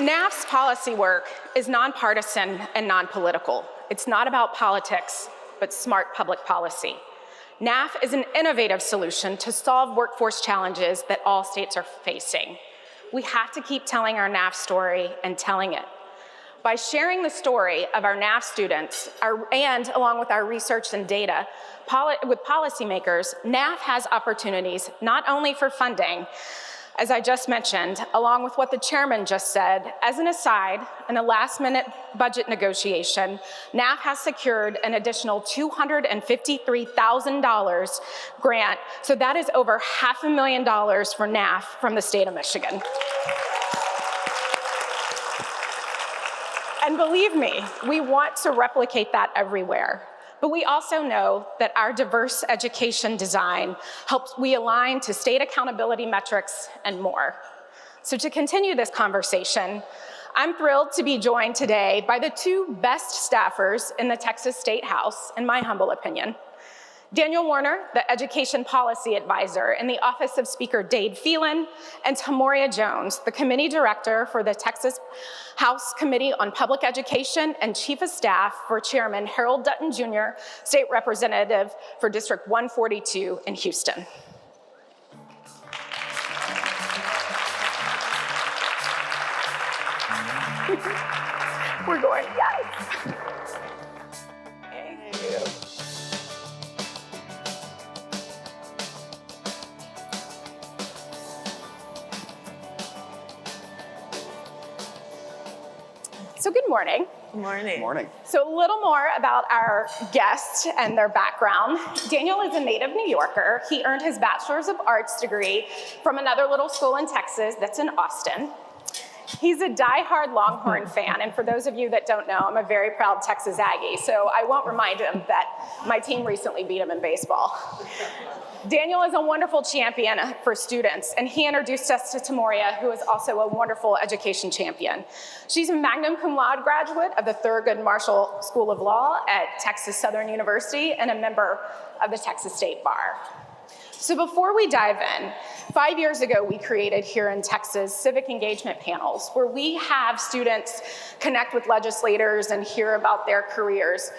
NAF's policy work is nonpartisan and non-political. It's not about politics, but smart public policy. NAF is an innovative solution to solve workforce challenges that all states are facing. We have to keep telling our NAF story and telling it. By sharing the story of our NAF students and along with our research and data with policymakers, NAF has opportunities not only for funding, as I just mentioned, along with what the chairman just said. As an aside, in a last-minute budget negotiation, NAF has secured an additional $253,000 grant, so that is over $500,000 for NAF from the state of Michigan. And believe me, we want to replicate that everywhere. But we also know that our diverse education design helps we align to state accountability metrics and more. So to continue this conversation, I'm thrilled to be joined today by the two best staffers in the Texas State House, in my humble opinion. Daniel Warner, the Education Policy Advisor in the Office of Speaker Dade Phelan, and Tamoria Jones, the Committee Director for the Texas House Committee on Public Education and Chief of Staff for Chairman Harold Dutton Jr., State Representative for District 142 in Houston. We're going, yes. Thank you. So good morning. Good morning. Good morning. So a little more about our guests and their background. Daniel is a native New Yorker. He earned his Bachelor's of Arts degree from another little school in Texas that's in Austin. He's a diehard Longhorn fan, and for those of you that don't know, I'm a very proud Texas Aggie, so I won't remind him that my team recently beat him in baseball. Daniel is a wonderful champion for students, and he introduced us to Tamoria, who is also a wonderful education champion. She's a magna cum laude graduate of the Thurgood Marshall School of Law at Texas Southern University and a member of the Texas State Bar. So before we dive in, 5 years ago, we created here in Texas civic engagement panels where we have students connect with legislators and hear about their careers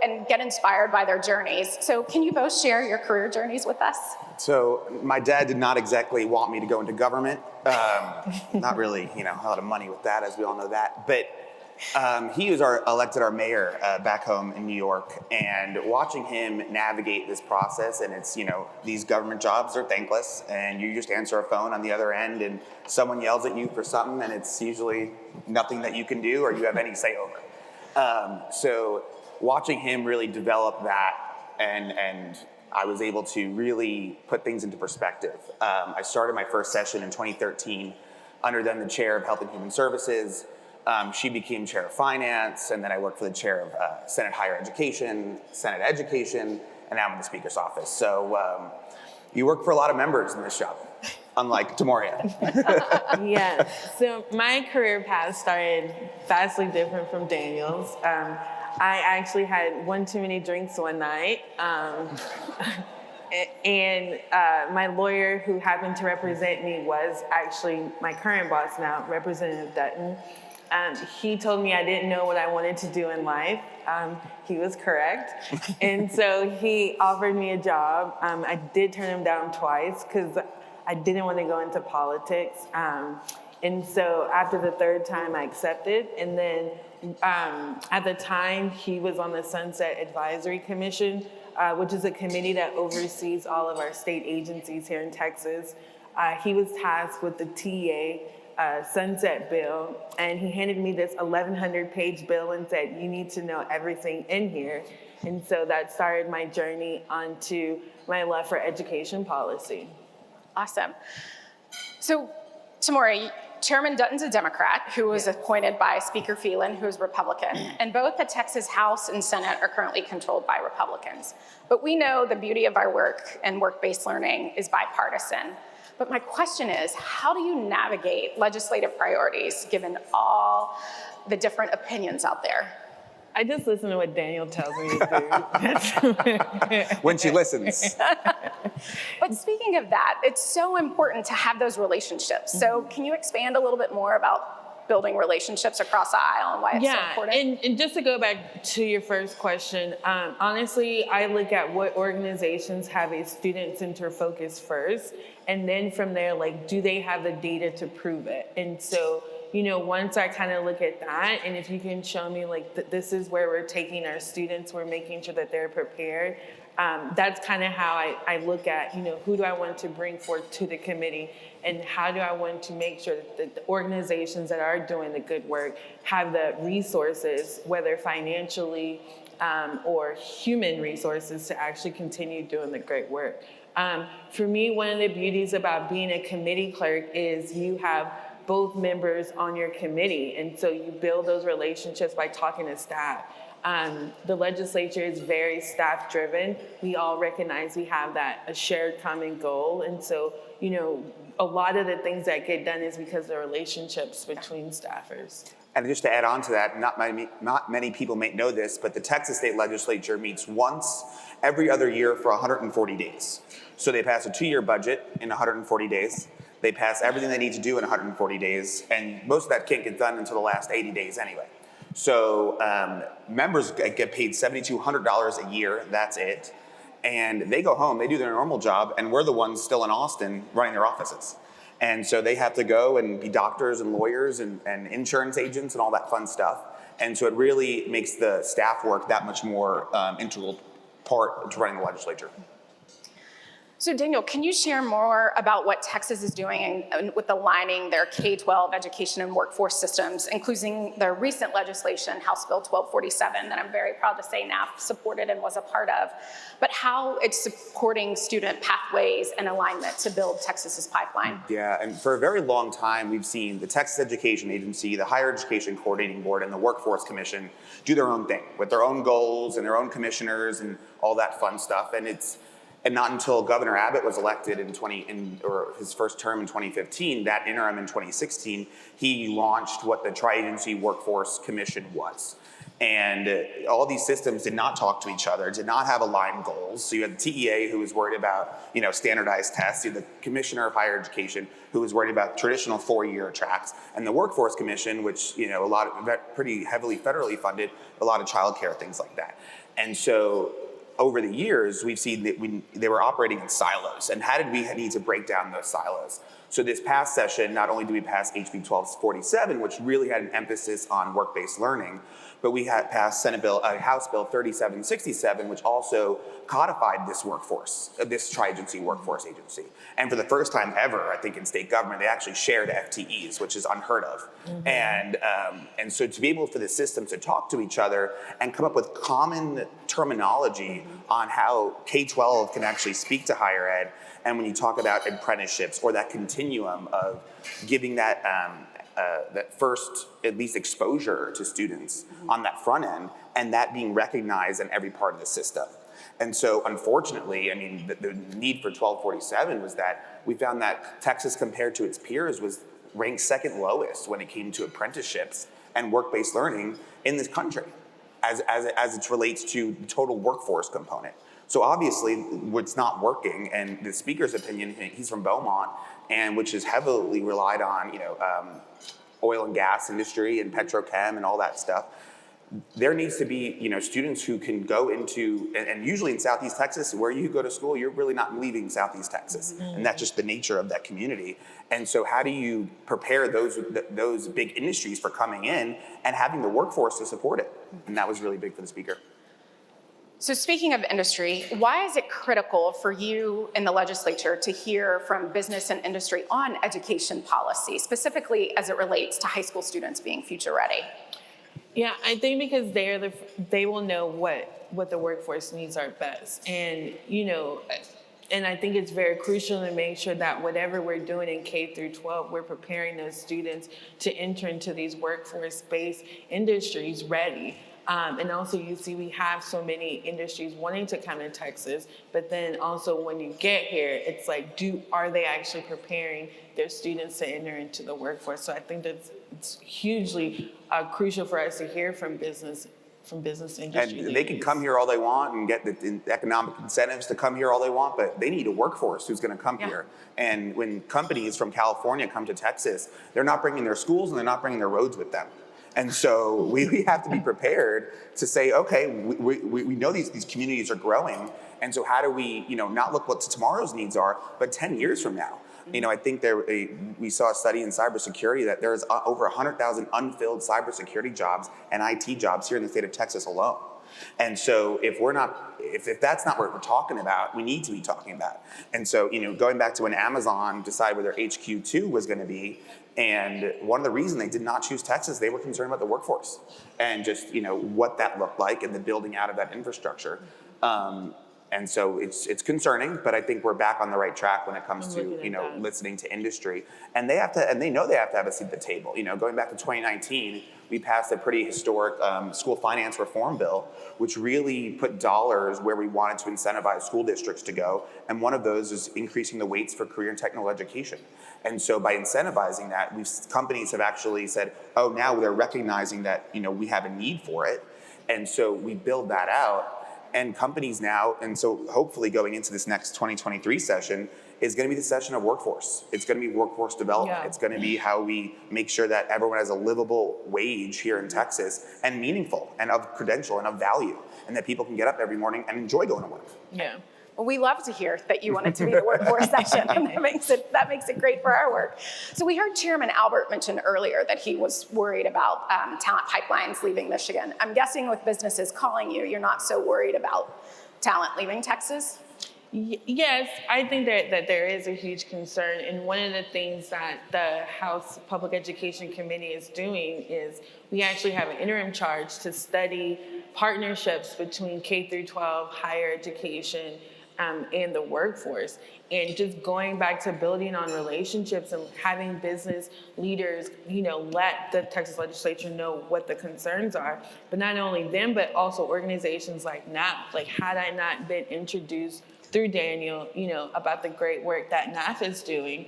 and get inspired by their journeys. So can you both share your career journeys with us? So my dad did not exactly want me to go into government. Not really, a lot of money with that, as we all know that. But he was elected our mayor back home in New York, and watching him navigate this process, and it's, these government jobs are thankless, and you just answer a phone on the other end, and someone yells at you for something, and it's usually nothing that you can do or you have any say over. So watching him really develop that, and I was able to really put things into perspective. I started my first session in 2013 under then the chair of Health and Human Services. She became chair of finance, and then I worked for the chair of Senate Higher Education, Senate Education, and now I'm in the Speaker's office. So you work for a lot of members in this job, unlike Tamoria. Yes, so my career path started vastly different from Daniel's. I actually had one too many drinks one night. And my lawyer, who happened to represent me, was actually my current boss now, Representative Dutton. He told me I didn't know what I wanted to do in life. He was correct. And so he offered me a job. I did turn him down twice because I didn't want to go into politics. And so after the third time, I accepted. And then at the time, he was on the Sunset Advisory Commission, which is a committee that oversees all of our state agencies here in Texas. He was tasked with the TEA Sunset Bill, and he handed me this 1,100-page bill and said, you need to know everything in here. And so that started my journey onto my love for education policy. Awesome. So, Tamoria, Chairman Dutton's a Democrat who was appointed by Speaker Phelan, who is Republican, and both the Texas House and Senate are currently controlled by Republicans. But we know the beauty of our work and work-based learning is bipartisan. But my question is, how do you navigate legislative priorities given all the different opinions out there? I just listen to what Daniel tells me to do. When she listens. But speaking of that, it's so important to have those relationships. So can you expand a little bit more about building relationships across the aisle and why it's so important? And just to go back to your first question, honestly, I look at what organizations have a student-centered focus first, and then from there, like, do they have the data to prove it? And so, you know, once I kind of look at that, and if you can show me like this is where we're taking our students, we're making sure that they're prepared. That's kind of how I look at, you know, who do I want to bring forth to the committee, and how do I want to make sure that the organizations that are doing the good work have the resources, whether financially or human resources, to actually continue doing the great work. For me, one of the beauties about being a committee clerk is you have both members on your committee, and so you build those relationships by talking to staff. The legislature is very staff driven. We all recognize we have a shared common goal, and so, you know, a lot of the things that get done is because of the relationships between staffers. And just to add on to that, not many people may know this, but the Texas State Legislature meets once every other year for 140 days. So they pass a 2-year budget in 140 days. They pass everything they need to do in 140 days, and most of that can't get done until the last 80 days anyway. So members get paid $7,200 a year, that's it. And they go home, they do their normal job, and we're the ones still in Austin running their offices. And so they have to go and be doctors and lawyers and insurance agents and all that fun stuff. And so it really makes the staff work that much more integral part to running the legislature. So Daniel, can you share more about what Texas is doing with aligning their K-12 education and workforce systems, including their recent legislation, House Bill 1247, that I'm very proud to say NAF supported and was a part of, but how it's supporting student pathways and alignment to build Texas's pipeline? Yeah, and for a very long time, we've seen the Texas Education Agency, the Higher Education Coordinating Board, and the Workforce Commission do their own thing with their own goals and their own commissioners and all that fun stuff. And not until Governor Abbott was elected or his first term in 2015, that interim in 2016, he launched what the Tri-Agency Workforce Commission was. And all these systems did not talk to each other, did not have aligned goals. So you had the TEA, who was worried about, you know, standardized tests. You had the Commissioner of Higher Education, who was worried about traditional 4-year tracks, and the Workforce Commission, which, you know, pretty heavily federally funded, a lot of childcare, things like that. And so over the years, we've seen that they were operating in silos. And how did we need to break down those silos? So this past session, not only did we pass HB 1247, which really had an emphasis on work-based learning, but we had passed House Bill 3767, which also codified this workforce, this Tri-Agency Workforce Agency. And for the first time ever, I think in state government, they actually shared FTEs, which is unheard of. Mm-hmm. And so to be able for the systems to talk to each other and come up with common terminology on how K-12 can actually speak to higher ed, and when you talk about apprenticeships or that continuum of giving that that first, at least, exposure to students on that front end, and that being recognized in every part of the system. And so, unfortunately, I mean, the need for 1247 was that we found that Texas, compared to its peers, was ranked second lowest when it came to apprenticeships and work-based learning in this country, as it relates to the total workforce component. So obviously, what's not working, and the speaker's opinion, he's from Beaumont, and which is heavily relied on, you know, oil and gas industry and petrochem and all that stuff. There needs to be, you know, students who can go into, and usually in Southeast Texas, where you go to school, you're really not leaving Southeast Texas, and that's just the nature of that community. And so, how do you prepare those big industries for coming in and having the workforce to support it? And that was really big for the speaker. So speaking of industry, why is it critical for you in the legislature to hear from business and industry on education policy, specifically as it relates to high school students being future ready? Yeah, I think because they will know what the workforce needs are best. And, you know, and I think it's very crucial to make sure that whatever we're doing in K through 12, we're preparing those students to enter into these workforce-based industries ready. And also, you see, we have so many industries wanting to come to Texas, but then also when you get here, it's like, are they actually preparing their students to enter into the workforce? So I think it's hugely crucial for us to hear from business business industry. And they can come here all they want and get the economic incentives to come here all they want, but they need a workforce who's going to come here. And when companies from California come to Texas, they're not bringing their schools and they're not bringing their roads with them. And so we have to be prepared to say, okay, we know these communities are growing, and so how do we, not look what tomorrow's needs are, but 10 years from now. I think we saw a study in cybersecurity that there's over 100,000 unfilled cybersecurity jobs and IT jobs here in the state of Texas alone. And so if that's not what we're talking about, we need to be talking about. And so, going back to when Amazon decided where their HQ2 was going to be, and one of the reasons they did not choose Texas, they were concerned about the workforce and just, what that looked like and the building out of that infrastructure. And so it's concerning, but I think we're back on the right track when it comes to, listening to industry. And they know they have to have a seat at the table. Going back to 2019, we passed a pretty historic school finance reform bill, which really put dollars where we wanted to incentivize school districts to go. And one of those is increasing the weights for career and technical education. And so by incentivizing that, companies have actually said, oh, now they're recognizing that, we have a need for it. And so we build that out. And companies now, and so hopefully going into this next 2023 session is going to be the session of workforce. It's going to be workforce development. Yeah. It's going to be how we make sure that everyone has a livable wage here in Texas and meaningful and of credential and of value, and that people can get up every morning and enjoy going to work. Yeah. Well, we love to hear that you want it to be the workforce session, and that makes it great for our work. So we heard Chairman Albert mention earlier that he was worried about talent pipelines leaving Michigan. I'm guessing with businesses calling you, you're not so worried about talent leaving Texas? Yes, I think that there is a huge concern, and one of the things that the House Public Education Committee is doing is we actually have an interim charge to study partnerships between K through 12 higher education and the workforce, and just going back to building on relationships and having business leaders, let the Texas Legislature know what the concerns are, but not only them, but also organizations like NAF. Like, had I not been introduced through Daniel, about the great work that NAF is doing,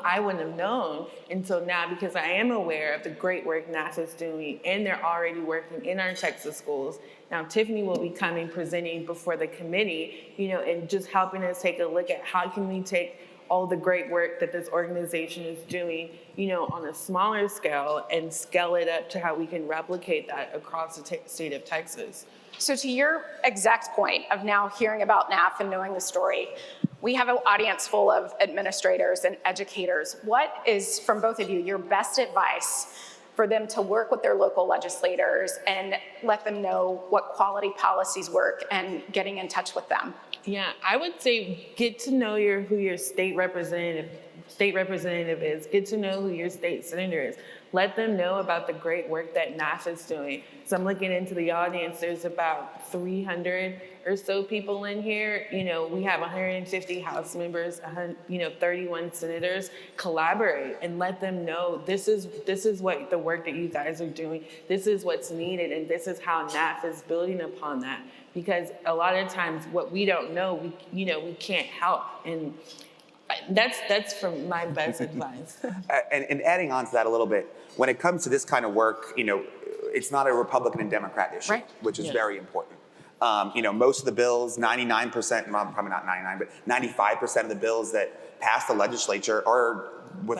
I wouldn't have known. And so now, because I am aware of the great work NAF is doing, and they're already working in our Texas schools, now Tiffany will be presenting before the committee, and just helping us take a look at how can we take all the great work that this organization is doing, on a smaller scale and scale it up to how we can replicate that across the state of Texas. So to your exact point of now hearing about NAF and knowing the story, we have an audience full of administrators and educators. What is, from both of you, your best advice for them to work with their local legislators and let them know what quality policies work and getting in touch with them? Yeah, I would say get to know who your state representative is. Get to know who your state senator is. Let them know about the great work that NAF is doing. So I'm looking into the audience. There's about 300 or so people in here. We have 150 House members, 31 senators. Collaborate and let them know this is what the work that you guys are doing. This is what's needed, and this is how NAF is building upon that. Because a lot of times, what we don't know, we can't help. And that's from my best advice. And adding on to that a little bit, when it comes to this kind of work, it's not a Republican and Democrat issue, right, which is very important. Most of the bills, 99%, well, probably not 99, but 95% of the bills that pass the legislature are with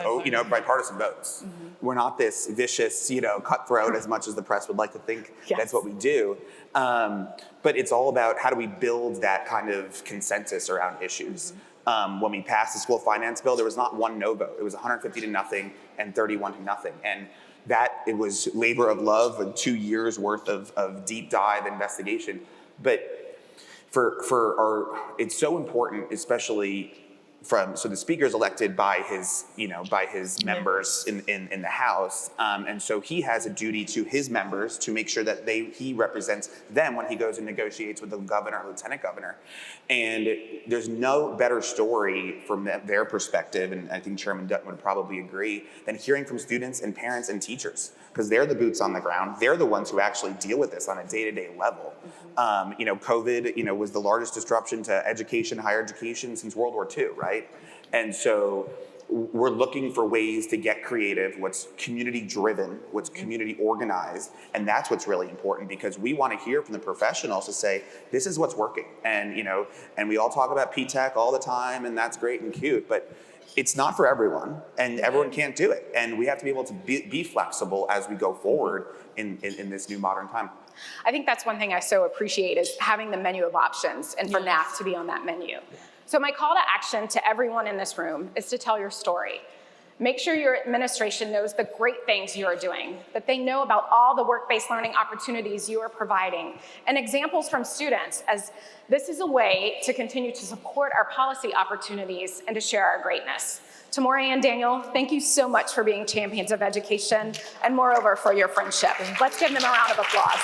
bipartisan votes. Mm-hmm. We're not this vicious, cutthroat as much as the press would like to think. Yes. That's what we do. But it's all about how do we build that kind of consensus around issues. Mm-hmm. When we passed the school finance bill, there was not one no vote. It was 150 to nothing and 31 to nothing. And it was labor of love and 2 years worth of deep dive investigation. But it's so important, especially so the speaker's elected by his members in the House, and so he has a duty to his members to make sure that he represents them when he goes and negotiates with the governor or lieutenant governor. And there's no better story from their perspective, and I think Chairman Dutton would probably agree, than hearing from students and parents and teachers, because they're the boots on the ground. They're the ones who actually deal with this on a day-to-day level. Mm-hmm. COVID, was the largest disruption to education, higher education since World War II, right? And so we're looking for ways to get creative, what's community driven, what's community organized, and that's what's really important, because we want to hear from the professionals to say, this is what's working. And and we all talk about P-TECH all the time, and that's great and cute, but it's not for everyone, and everyone can't do it. And we have to be able to be flexible as we go forward in this new modern time. I think that's one thing I so appreciate, is having the menu of options and for NAF to be on that menu. So my call to action to everyone in this room is to tell your story. Make sure your administration knows the great things you are doing, that they know about all the work-based learning opportunities you are providing, and examples from students, as this is a way to continue to support our policy opportunities and to share our greatness. To Maury and Daniel, thank you so much for being champions of education, and moreover, for your friendship. Let's give them a round of applause.